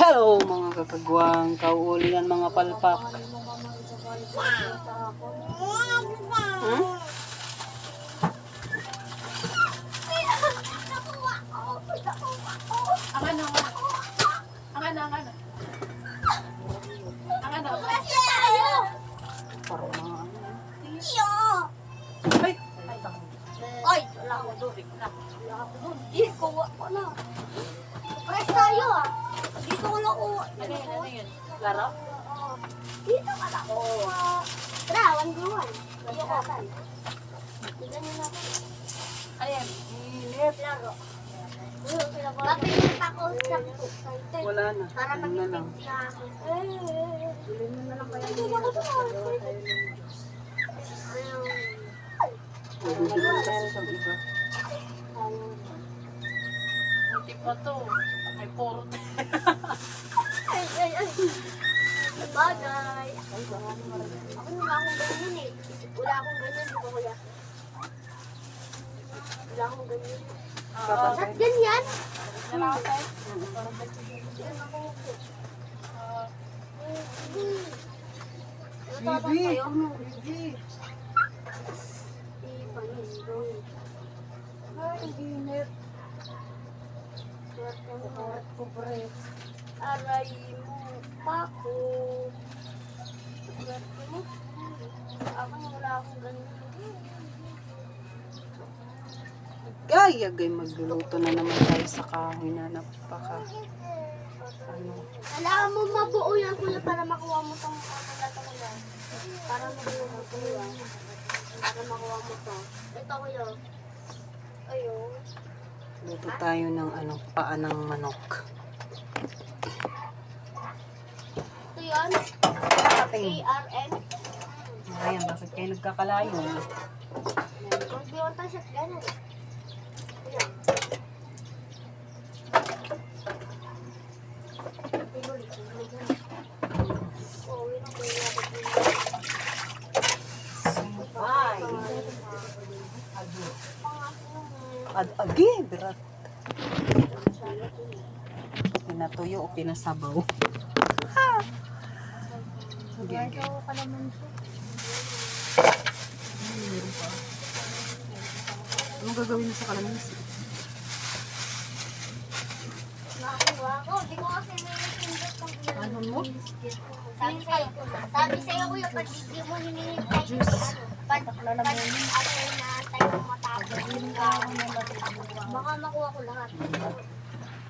Hello mga kakagwang, kauulingan mga palpak. Hmm? Ang ano? Parang mga ano. Ay! Ay, wala akong tubig na. Wala akong tubig. Di, kuha ko na. Press tayo ah. Dito ko na kuha. Ano yun? Laro? Dito ka na kuha. Tara, 1-1. Dito ka saan? Tignan nyo natin. Ayan. Inip. Laro. Papilip ako sa excited. Wala na. Para Ano na lang. mag-ibig na ako. Bilhin mo na lang kaya Hindi niya. ako ito. Bibigyan kasi sa iba. Hindi pa to. May puro. Ay. Bagay. Ako wala akong ganyan eh. Wala akong ganyan, di ba kuya? Wala akong ganyan. Ba't ganyan? Nalakay. Ganyan ako. Bibi! Ano? Bibi! Panis ko. Ay, inip. Karat ko, pre. Aray mo pa ko. Swerte mo. Ako wala akong ganyan. Gayagay magluluto na naman tayo sa kahoy na napaka. Ano? Kailangan mo mabuo yan kuya para makuha mo itong lahat ko yan. Para mabuo mo ito yan. Para makuha mo ito. Ito kuya. Ayun. Luto tayo ng ano, paa ng manok. Ito yan. Ating. ARN. Ayan, bakit kayo nagkakalayo? Kung di mo tayo siya ganun. Ayan. Oo, yun ang kuya. Ay! Agi, berat. Pinatuyo o pinasabaw. Ha! Agi, agi. Anong gagawin mo sa kalamansi? Nakakuha ko. Di ko kasi nilipindot ng ilan. Ano mo? Sabi sa'yo kuya, pag hindi mo hinihintay pag after na tayo matapos, baka makuha ko lahat.